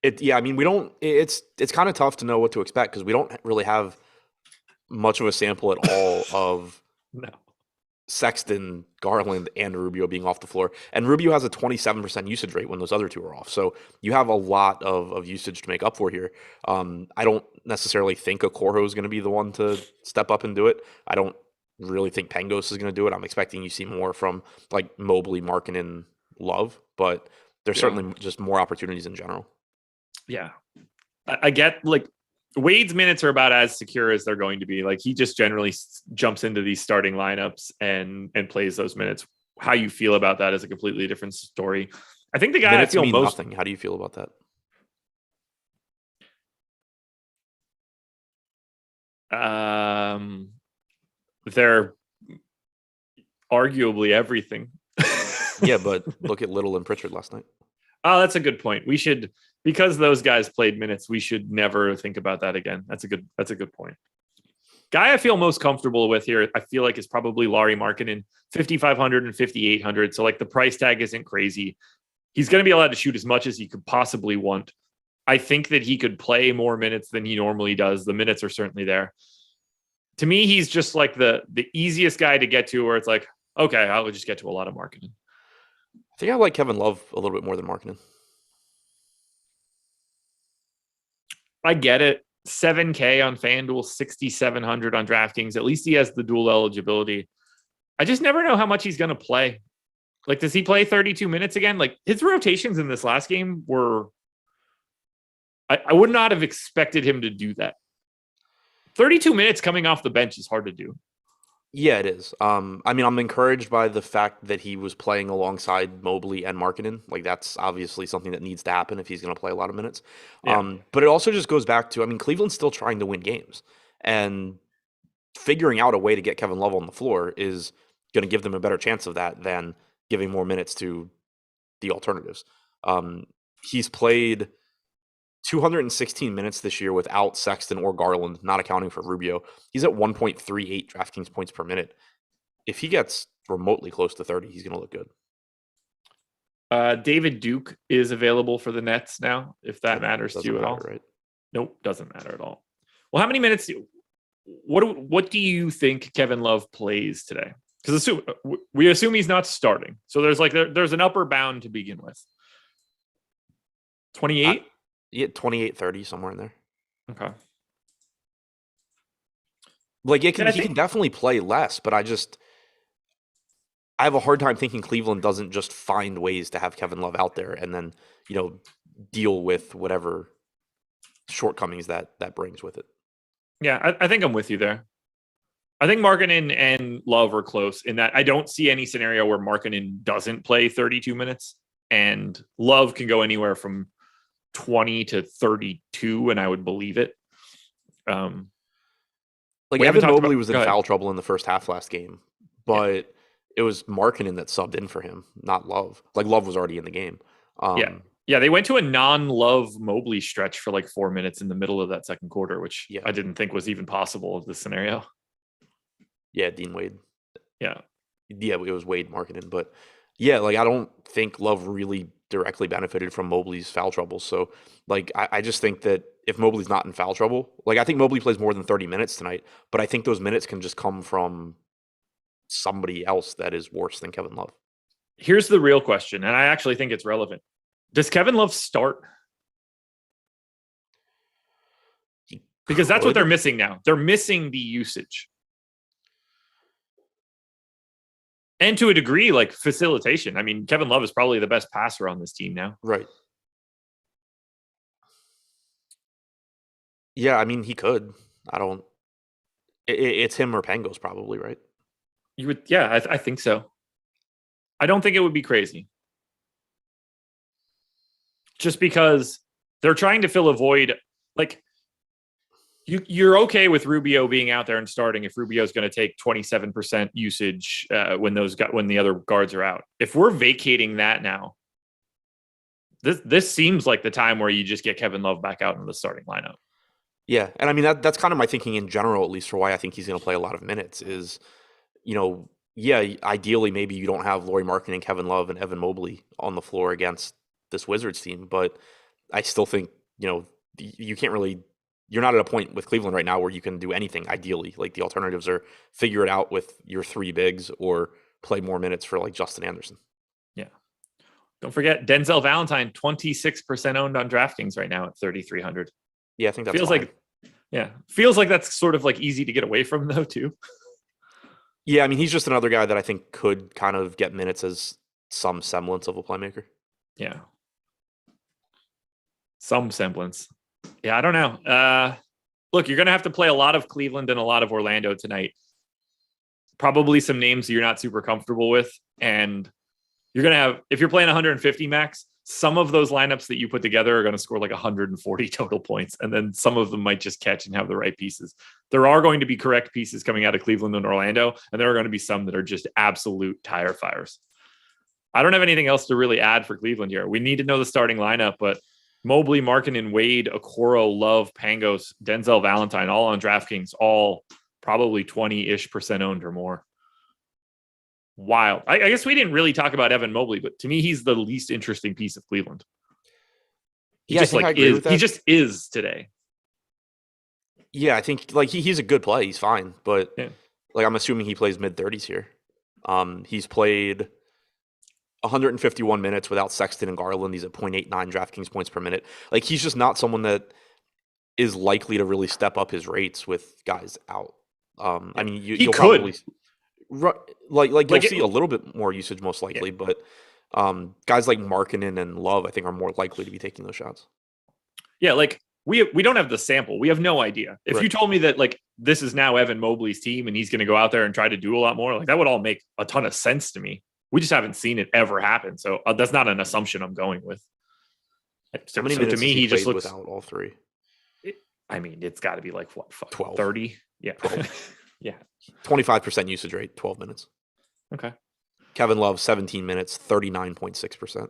We don't, it's kind of tough to know what to expect because we don't really have much of a sample at all of Sexton, Garland, and Rubio being off the floor. And Rubio has a 27% usage rate when those other two are off. So you have a lot of usage to make up for here. I don't necessarily think Okoro is going to be the one to step up and do it. I don't really think Pangos is going to do it. I'm expecting you see more from like Mobley, Markkanen, Love, but there's certainly just more opportunities in general. Yeah. I get like Wade's minutes are about as secure as they're going to be. Like he just generally jumps into these starting lineups and plays those minutes. How you feel about that is a completely different story. I think the guy minutes I feel mean most nothing. How do you feel about that? they're arguably everything. Yeah, but look at Little and Pritchard last night. Oh, that's a good point. We should, because those guys played minutes, we should never think about that again. That's a good point. Guy I feel most comfortable with here, I feel like, is probably Lauri Markkanen, 5,500 and 5,800. So like the price tag isn't crazy. He's going to be allowed to shoot as much as he could possibly want. I think that he could play more minutes than he normally does. The minutes are certainly there. To me, he's just like the easiest guy to get to, where it's like, okay, I'll just get to a lot of Markkanen. I think I like Kevin Love a little bit more than Markkanen. I get it. 7K on FanDuel, 6,700 on DraftKings. At least he has the dual eligibility. I just never know how much he's going to play. Like, does he play 32 minutes again? Like, his rotations in this last game were... I would not have expected him to do that. 32 minutes coming off the bench is hard to do. Yeah, it is. I mean, I'm encouraged by the fact that he was playing alongside Mobley and Markkanen. Like, that's obviously something that needs to happen if he's going to play a lot of minutes. Yeah. But it also just goes back to, I mean, Cleveland's still trying to win games. And figuring out a way to get Kevin Love on the floor is going to give them a better chance of that than giving more minutes to the alternatives. He's played 216 minutes this year without Sexton or Garland, not accounting for Rubio. He's at 1.38 DraftKings points per minute. If he gets remotely close to 30, he's going to look good. David Duke is available for the Nets now, if that matters to you at all. Right? Nope, doesn't matter at all. Well, how many minutes? What do you think Kevin Love plays today? Because we assume he's not starting. So there's an upper bound to begin with. 28? Yeah, 28, 30, somewhere in there. Okay. Like, he can definitely play less, but I have a hard time thinking Cleveland doesn't just find ways to have Kevin Love out there and then, deal with whatever shortcomings that brings with it. Yeah, I think I'm with you there. I think Markkanen and Love are close in that I don't see any scenario where Markkanen doesn't play 32 minutes and Love can go anywhere from 20 to 32, and I would believe it. Evan Mobley was in foul trouble in the first half last game, but it was Markkanen that subbed in for him, not Love. Like, Love was already in the game. Yeah, they went to a non-Love Mobley stretch for like 4 minutes in the middle of that second quarter, which I didn't think was even possible of this scenario. Yeah, Dean Wade. Yeah, it was Wade Markkanen, but I don't think Love really directly benefited from Mobley's foul trouble. So, I just think that if Mobley's not in foul trouble, I think Mobley plays more than 30 minutes tonight, but I think those minutes can just come from somebody else that is worse than Kevin Love. Here's the real question, and I actually think it's relevant. Does Kevin Love start? Because that's what they're missing now. They're missing the usage. And to a degree, facilitation. I mean, Kevin Love is probably the best passer on this team now. Right. Yeah, I mean, he could. It's him or Pangos probably, right? You would, yeah, I think so. I don't think it would be crazy. Just because they're trying to fill a void. You're okay with Rubio being out there and starting if Rubio's going to take 27% usage when the other guards are out. If we're vacating that now, this seems like the time where you just get Kevin Love back out in the starting lineup. Yeah, and I mean that's kind of my thinking in general, at least for why I think he's going to play a lot of minutes. Is ideally maybe you don't have Lauri Markkanen and Kevin Love and Evan Mobley on the floor against this Wizards team, but I still think you can't really. You're not at a point with Cleveland right now where you can do anything ideally. Like, the alternatives are figure it out with your three bigs or play more minutes for Justin Anderson. Yeah. Don't forget Denzel Valentine, 26% owned on DraftKings right now at 3,300. Yeah, I think that feels like that's sort of easy to get away from though too. Yeah, I mean, he's just another guy that I think could kind of get minutes as some semblance of a playmaker. Yeah. Some semblance. Yeah, I don't know. Look, you're going to have to play a lot of Cleveland and a lot of Orlando tonight. Probably some names you're not super comfortable with. And you're going to have, if you're playing 150 max, some of those lineups that you put together are going to score like 140 total points, and then some of them might just catch and have the right pieces. There are going to be correct pieces coming out of Cleveland and Orlando, and there are going to be some that are just absolute tire fires. I don't have anything else to really add for Cleveland here. We need to know the starting lineup, but Mobley, Markkanen, Wade, Okoro, Love, Pangos, Denzel Valentine, all on DraftKings, all probably 20-ish% owned or more. Wild. I guess we didn't really talk about Evan Mobley, but to me, he's the least interesting piece of Cleveland. He just he just is today. Yeah, I think like he's a good play. He's fine, but like I'm assuming he plays mid-30s here. He's played 151 minutes without Sexton and Garland. He's at 0.89 DraftKings points per minute. Like he's just not someone that is likely to really step up his rates with guys out. I mean, you'll probably you'll see a little bit more usage most likely, but guys like Markkanen and Love, I think, are more likely to be taking those shots. Yeah, like we don't have the sample. We have no idea. If you told me that like this is now Evan Mobley's team and he's going to go out there and try to do a lot more, like that would all make a ton of sense to me. We just haven't seen it ever happen, so that's not an assumption I'm going with. So to me, he just looks without all three. I mean, it's got to be like what 12, 30, yeah, 12. Yeah, 25% usage rate, 12 minutes. Okay. Kevin Love, 17 minutes, 39.6%.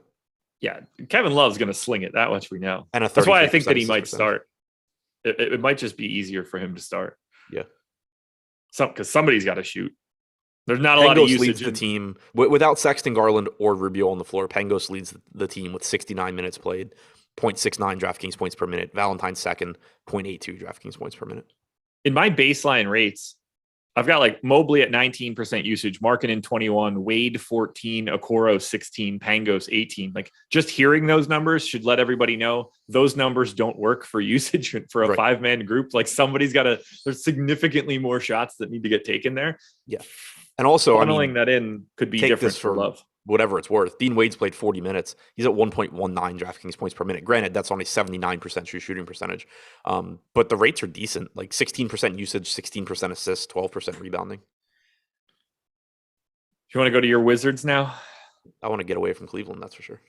Yeah, Kevin Love's going to sling it. That much we know. And that's why I think that he might start. It might just be easier for him to start. Yeah, because somebody's got to shoot. There's not a lot of usage. Leads the team without Sexton, Garland, or Rubio on the floor. Pangos leads the team with 69 minutes played, 0.69 DraftKings points per minute. Valentine's second, 0.82 DraftKings points per minute. In my baseline rates, I've got like Mobley at 19% usage, Markkanen 21, Wade 14, Okoro 16, Pangos 18. Like just hearing those numbers should let everybody know those numbers don't work for usage for a 5-man group. Like there's significantly more shots that need to get taken there. Yeah. And also, funneling that in could be different for Love. Whatever it's worth. Dean Wade's played 40 minutes. He's at 1.19 DraftKings points per minute. Granted, that's on a 79% true shooting percentage. But the rates are decent, like 16% usage, 16% assists, 12% rebounding. You want to go to your Wizards now? I want to get away from Cleveland, that's for sure.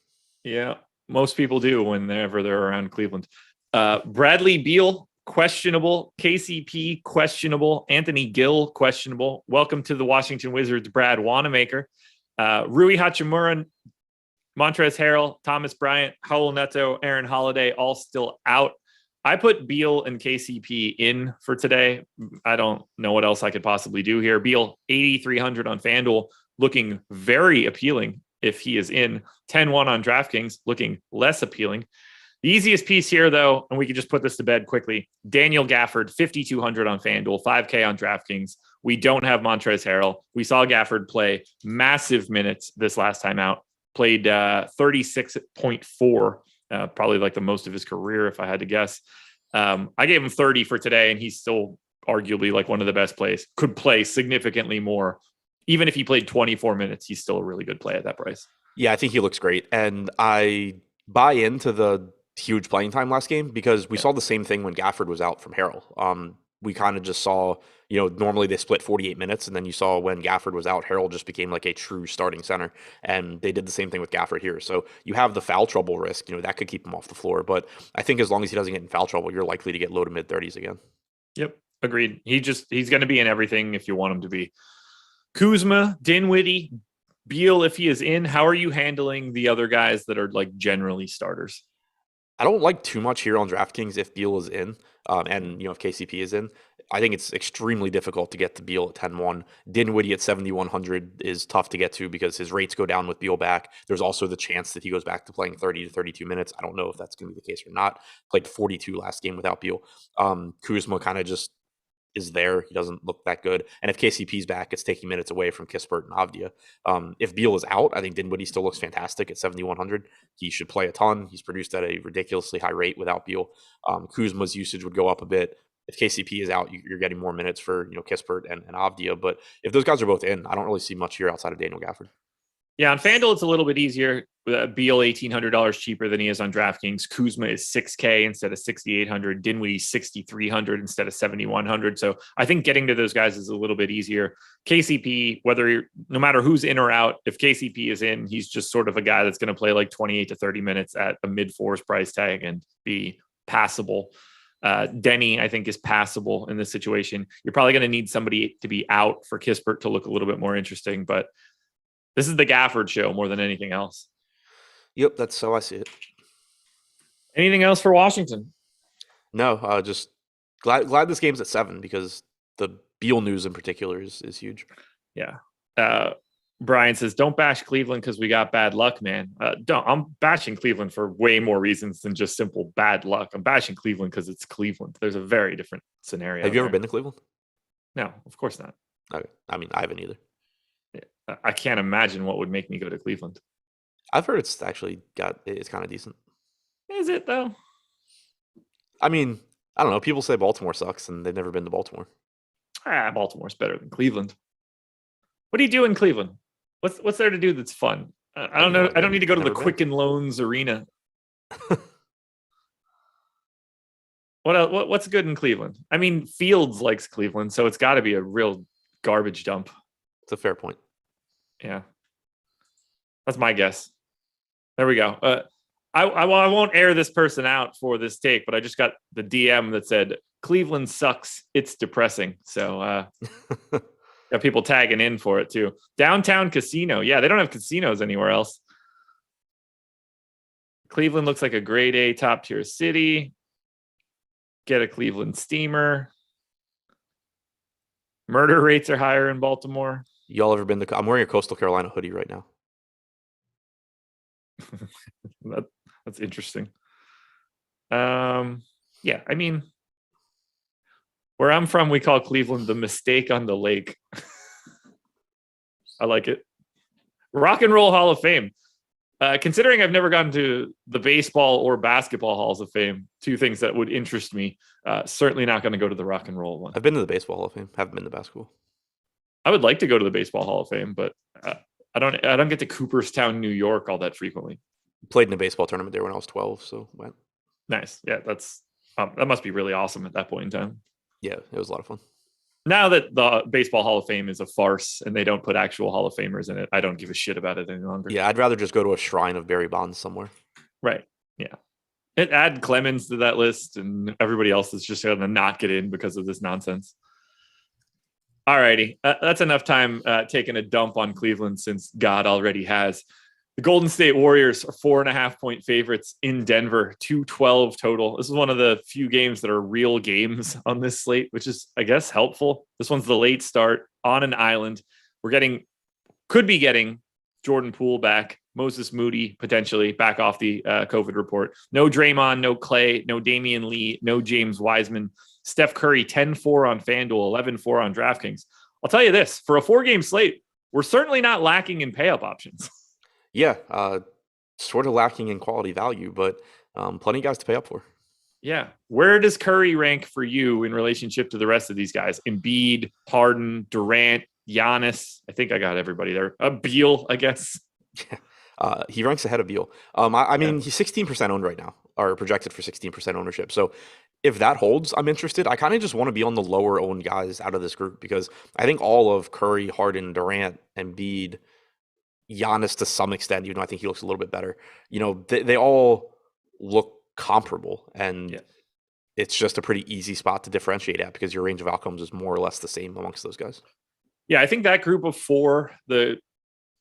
Yeah, most people do whenever they're around Cleveland. Bradley Beal, questionable. KCP, questionable. Anthony Gill, questionable. Welcome to the Washington Wizards, Brad Wanamaker. Rui Hachimura, Montrezl Harrell, Thomas Bryant, Raul Neto, Aaron Holiday, all still out. I put Beal and KCP in for today. I don't know what else I could possibly do here. Beal, 8,300 on FanDuel, looking very appealing if he is in. 10-1 on DraftKings, looking less appealing. The easiest piece here, though, and we can just put this to bed quickly, Daniel Gafford, 5,200 on FanDuel, 5K on DraftKings. We don't have Montrezl Harrell. We saw Gafford play massive minutes this last time out, played 36.4, probably like the most of his career, if I had to guess. I gave him 30 for today, and he's still arguably like one of the best plays. Could play significantly more. Even if he played 24 minutes, he's still a really good play at that price. Yeah, I think he looks great. And I buy into the huge playing time last game because we saw the same thing when Gafford was out from Harrell. We kind of just saw, normally they split 48 minutes, and then you saw when Gafford was out, Harrell just became like a true starting center, and they did the same thing with Gafford here. So you have the foul trouble risk, that could keep him off the floor. But I think as long as he doesn't get in foul trouble, you're likely to get low to mid 30s again. Yep, agreed. He's going to be in everything if you want him to be. Kuzma, Dinwiddie, Beal, if he is in, how are you handling the other guys that are like generally starters? I don't like too much here on DraftKings if Beal is in, and if KCP is in. I think it's extremely difficult to get to Beal at 10-1. Dinwiddie at 7,100 is tough to get to because his rates go down with Beal back. There's also the chance that he goes back to playing 30 to 32 minutes. I don't know if that's going to be the case or not. Played 42 last game without Beal. Kuzma kind of just is there. He doesn't look that good. And if KCP's back, it's taking minutes away from Kispert and Avdia. If Beal is out, I think Dinwiddie still looks fantastic at 7,100. He should play a ton. He's produced at a ridiculously high rate without Beal. Kuzma's usage would go up a bit. If KCP is out, you're getting more minutes for Kispert and Avdia. But if those guys are both in, I don't really see much here outside of Daniel Gafford. Yeah, on FanDuel, it's a little bit easier. Beal $1,800 cheaper than he is on DraftKings. Kuzma is $6K instead of $6,800. Dinwiddie $6,300 instead of $7,100. So I think getting to those guys is a little bit easier. KCP, no matter who's in or out, if KCP is in, he's just sort of a guy that's going to play like 28 to 30 minutes at a mid-fours price tag and be passable. Denny, I think, is passable in this situation. You're probably going to need somebody to be out for Kispert to look a little bit more interesting, but this is the Gafford show more than anything else. Yep, that's how I see it. Anything else for Washington? No, just glad this game's at 7 because the Beal news in particular is huge. Yeah. Brian says, don't bash Cleveland because we got bad luck, man. I'm bashing Cleveland for way more reasons than just simple bad luck. I'm bashing Cleveland because it's Cleveland. There's a very different scenario. Have you ever been to Cleveland? No, of course not. Okay. I mean, I haven't either. I can't imagine what would make me go to Cleveland. I've heard it's actually it's kind of decent. Is it though? I mean, I don't know. People say Baltimore sucks and they've never been to Baltimore. Baltimore's better than Cleveland. What do you do in Cleveland? What's there to do that's fun? I don't know. I don't need to go to the Quicken Loans Arena. What's good in Cleveland? I mean, Fields likes Cleveland, so it's got to be a real garbage dump. It's a fair point. Yeah. That's my guess. There we go. I won't air this person out for this take, but I just got the DM that said, Cleveland sucks. It's depressing. So got people tagging in for it too. Downtown casino. Yeah, they don't have casinos anywhere else. Cleveland looks like a grade A top tier city. Get a Cleveland steamer. Murder rates are higher in Baltimore. Y'all ever been to? I'm wearing a Coastal Carolina hoodie right now. That's interesting. Yeah, I mean, where I'm from, we call Cleveland the mistake on the lake. I like it. Rock and Roll Hall of Fame. Considering I've never gone to the baseball or basketball halls of fame, two things that would interest me, certainly not going to go to the Rock and Roll one. I've been to the baseball hall of fame. Haven't been to basketball. I would like to go to the baseball hall of fame, but I don't get to Cooperstown, New York all that frequently. Played in a baseball tournament there when I was 12, so went. Nice. Yeah, that must be really awesome at that point in time. Yeah, it was a lot of fun. Now that the Baseball Hall of Fame is a farce and they don't put actual Hall of Famers in it, I don't give a shit about it any longer. Yeah, I'd rather just go to a shrine of Barry Bonds somewhere. Right. Yeah. Add Clemens to that list and everybody else is just going to not get in because of this nonsense. All righty. That's enough time taking a dump on Cleveland since God already has. The Golden State Warriors are 4.5-point favorites in Denver, 212 total. This is one of the few games that are real games on this slate, which is, I guess, helpful. This one's the late start on an island. Could be getting Jordan Poole back, Moses Moody potentially back off the COVID report. No Draymond, no Clay, no Damian Lee, no James Wiseman. Steph Curry, 10-4 on FanDuel, 11-4 on DraftKings. I'll tell you this, for a 4-game slate, we're certainly not lacking in pay-up options. Yeah, sort of lacking in quality value, but plenty of guys to pay up for. Yeah. Where does Curry rank for you in relationship to the rest of these guys? Embiid, Harden, Durant, Giannis. I think I got everybody there. Beal, I guess. Yeah. He ranks ahead of Beal. I mean, he's 16% owned right now, or projected for 16% ownership. So if that holds, I'm interested. I kind of just want to be on the lower owned guys out of this group because I think all of Curry, Harden, Durant, Embiid, Giannis to some extent, even though I think he looks a little bit better. You know, they all look comparable, and it's just a pretty easy spot to differentiate at because your range of outcomes is more or less the same amongst those guys. Yeah, I think that group of four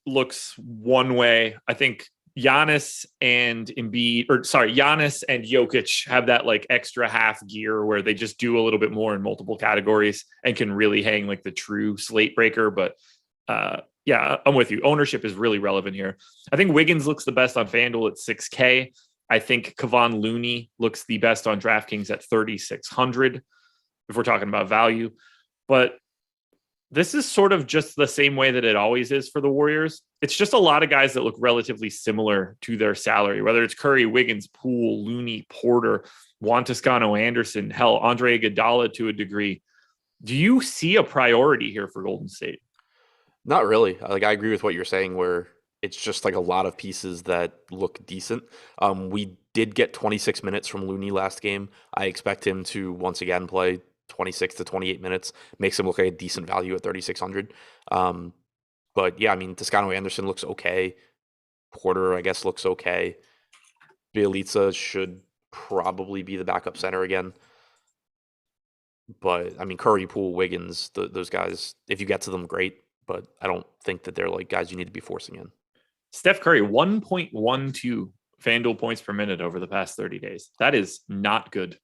looks one way. I think Giannis and Giannis and Jokic have that like extra half gear where they just do a little bit more in multiple categories and can really hang like the true slate breaker. But yeah, I'm with you. Ownership is really relevant here. I think Wiggins looks the best on FanDuel at 6K. I think Kevon Looney looks the best on DraftKings at 3,600 if we're talking about value. But this is sort of just the same way that it always is for the Warriors. It's just a lot of guys that look relatively similar to their salary, whether it's Curry, Wiggins, Poole, Looney, Porter, Juan Toscano Anderson, hell, Andre Iguodala to a degree. Do you see a priority here for Golden State? Not really. Like I agree with what you're saying where it's just like a lot of pieces that look decent. We did get 26 minutes from Looney last game. I expect him to once again play 26 to 28 minutes. Makes him look like a decent value at 3,600. But yeah, I mean, Toscano Anderson looks okay. Porter, I guess, looks okay. Bielitsa should probably be the backup center again. But I mean, Curry, Poole, Wiggins, those guys, if you get to them, great. But I don't think that they're like guys you need to be forcing in. Steph Curry, 1.12 FanDuel points per minute over the past 30 days. That is not good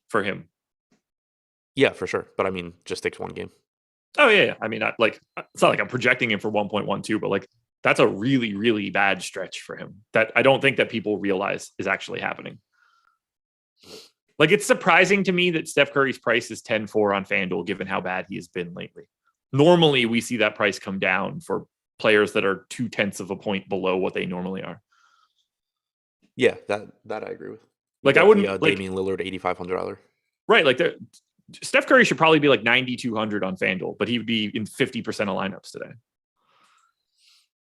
for him. Yeah, for sure. But I mean, just takes one game. Oh, yeah. I mean, it's not like I'm projecting him for 1.12, but like that's a really, really bad stretch for him that I don't think that people realize is actually happening. Like, it's surprising to me that Steph Curry's price is 10-4 on FanDuel, given how bad he has been lately. Normally, we see that price come down for players that are 0.2 of a point below what they normally are. Yeah, that I agree with. Like, I wouldn't like Damian Lillard $8,500. Right, like Steph Curry should probably be like 9,200 on FanDuel, but he would be in 50% of lineups today.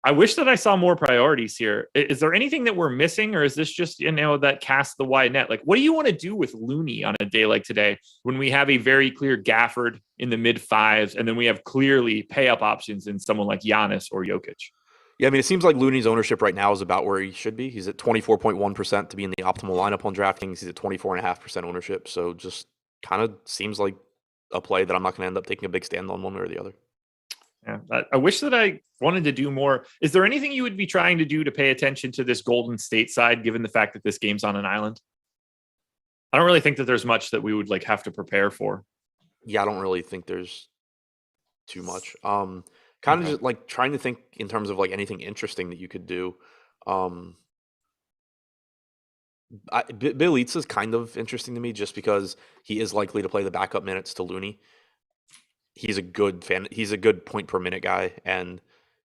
I wish that I saw more priorities here. Is there anything that we're missing, or is this just, that cast the wide net? Like, what do you want to do with Looney on a day like today when we have a very clear Gafford in the mid fives, and then we have clearly pay up options in someone like Giannis or Jokic? Yeah, I mean, it seems like Looney's ownership right now is about where he should be. He's at 24.1% to be in the optimal lineup on DraftKings. He's at 24.5% ownership. So just kind of seems like a play that I'm not going to end up taking a big stand on one way or the other. Yeah, I wish that I wanted to do more. Is there anything you would be trying to do to pay attention to this Golden State side, given the fact that this game's on an island? I don't really think that there's much that we would like have to prepare for. Yeah, I don't really think there's too much. Kind of just like trying to think in terms of like anything interesting that you could do. Bielitsa is kind of interesting to me just because he is likely to play the backup minutes to Looney. He's a good fan. He's a good point per minute guy, and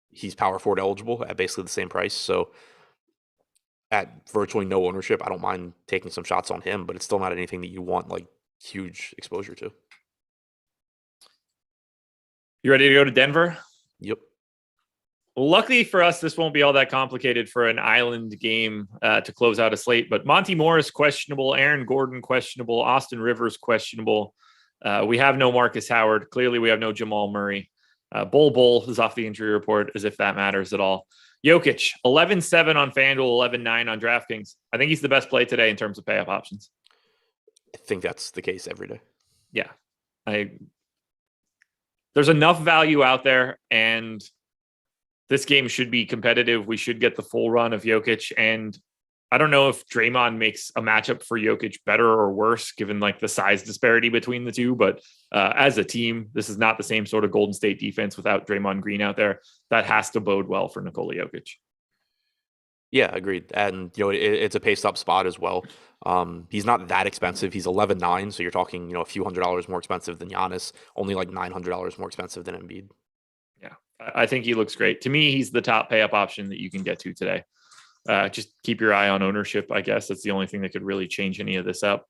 he's power forward eligible at basically the same price. So at virtually no ownership, I don't mind taking some shots on him, but it's still not anything that you want like huge exposure to. You ready to go to Denver? Yep. Well, luckily for us, this won't be all that complicated for an island game to close out a slate. But Monty Morris questionable, Aaron Gordon questionable, Austin Rivers questionable. We have no Marcus Howard. Clearly, we have no Jamal Murray. Bull is off the injury report, as if that matters at all. Jokic, 11-7 on FanDuel, 11-9 on DraftKings. I think he's the best play today in terms of pay-up options. I think that's the case every day. Yeah. There's enough value out there, and this game should be competitive. We should get the full run of Jokic, and I don't know if Draymond makes a matchup for Jokic better or worse, given like the size disparity between the two. But as a team, this is not the same sort of Golden State defense without Draymond Green out there. That has to bode well for Nikola Jokic. Yeah, agreed. And it's a paced up spot as well. He's not that expensive. He's 11.9, so you're talking a few $100s more expensive than Giannis. Only like $900 more expensive than Embiid. Yeah, I think he looks great. To me, he's the top pay up option that you can get to today. Just keep your eye on ownership, I guess. That's the only thing that could really change any of this up.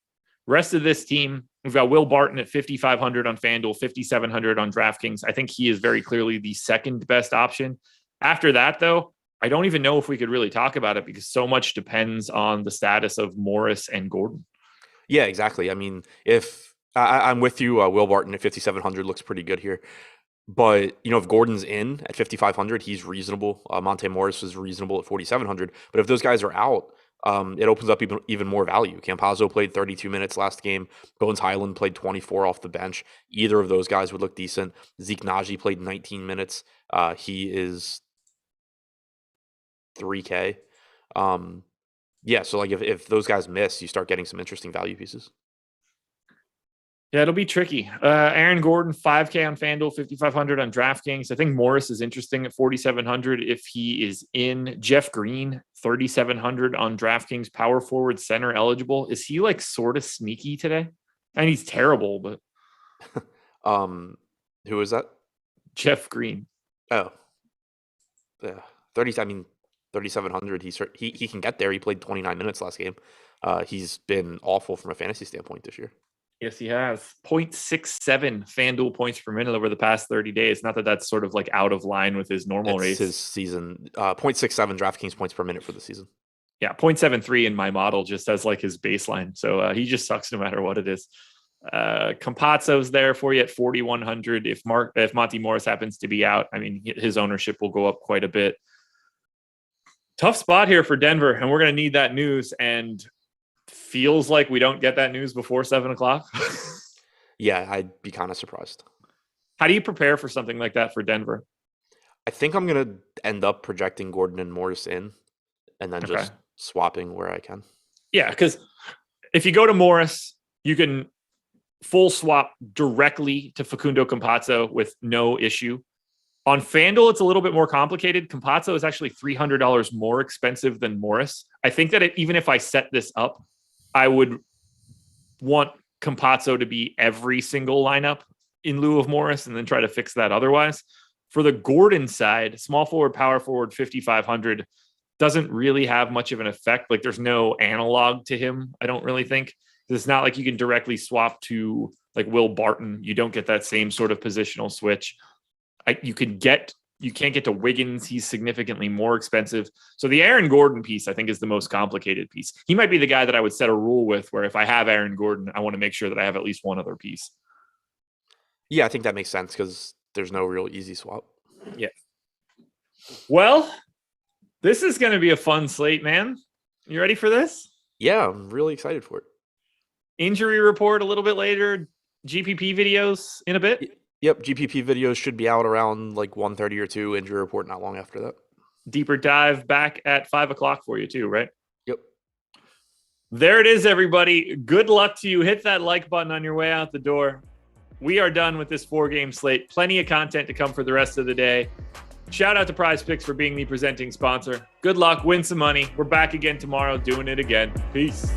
Rest of this team, we've got Will Barton at 5,500 on FanDuel, 5,700 on DraftKings. I think he is very clearly the second best option. After that, though, I don't even know if we could really talk about it because so much depends on the status of Morris and Gordon. Yeah, exactly. I mean, if I'm with you, Will Barton at 5,700 looks pretty good here. But, if Gordon's in at 5,500, he's reasonable. Monte Morris is reasonable at 4,700. But if those guys are out, it opens up even more value. Campazzo played 32 minutes last game. Bones Highland played 24 off the bench. Either of those guys would look decent. Zeke Naji played 19 minutes. He is 3K. Yeah, so like if those guys miss, you start getting some interesting value pieces. Yeah, it'll be tricky. Aaron Gordon, 5K on FanDuel, 5,500 on DraftKings. I think Morris is interesting at 4,700 if he is in. Jeff Green, 3,700 on DraftKings, power forward center eligible. Is he like sort of sneaky today? And he's terrible, but who is that? Jeff Green. Oh, yeah, 3,700. He can get there. He played 29 minutes last game. He's been awful from a fantasy standpoint this year. Yes, he has 0.67 FanDuel points per minute over the past 30 days. Not that that's sort of like out of line with his normal rates. His season, 0.67 DraftKings points per minute for the season. Yeah, 0.73 in my model just as like his baseline. So he just sucks no matter what it is. Campazzo's there for you at 4,100. If Monty Morris happens to be out, I mean, his ownership will go up quite a bit. Tough spot here for Denver, and we're going to need that news. And feels like we don't get that news before 7:00. Yeah, I'd be kind of surprised. How do you prepare for something like that for Denver? I think I'm going to end up projecting Gordon and Morris in and then just swapping where I can. Yeah, because if you go to Morris, you can full swap directly to Facundo Campazzo with no issue. On FanDuel, it's a little bit more complicated. Campazzo is actually $300 more expensive than Morris. I think that even if I set this up, I would want Campazzo to be every single lineup in lieu of Morris and then try to fix that otherwise. For the Gordon side, small forward, power forward, 5,500 doesn't really have much of an effect. Like there's no analog to him, I don't really think. It's not like you can directly swap to like Will Barton. You don't get that same sort of positional switch. You can't get to Wiggins. He's significantly more expensive. So the Aaron Gordon piece, I think, is the most complicated piece. He might be the guy that I would set a rule with where if I have Aaron Gordon, I want to make sure that I have at least one other piece. Yeah, I think that makes sense because there's no real easy swap. Yeah. Well, this is going to be a fun slate, man. You ready for this? Yeah, I'm really excited for it. Injury report a little bit later. GPP videos in a bit. Yep, GPP videos should be out around like 1:30 or 2. Injury report not long after that. Deeper dive back at 5:00 for you too, right? Yep. There it is, everybody. Good luck to you. Hit that like button on your way out the door. We are done with this 4-game slate. Plenty of content to come for the rest of the day. Shout out to Prize Picks for being the presenting sponsor. Good luck. Win some money. We're back again tomorrow doing it again. Peace.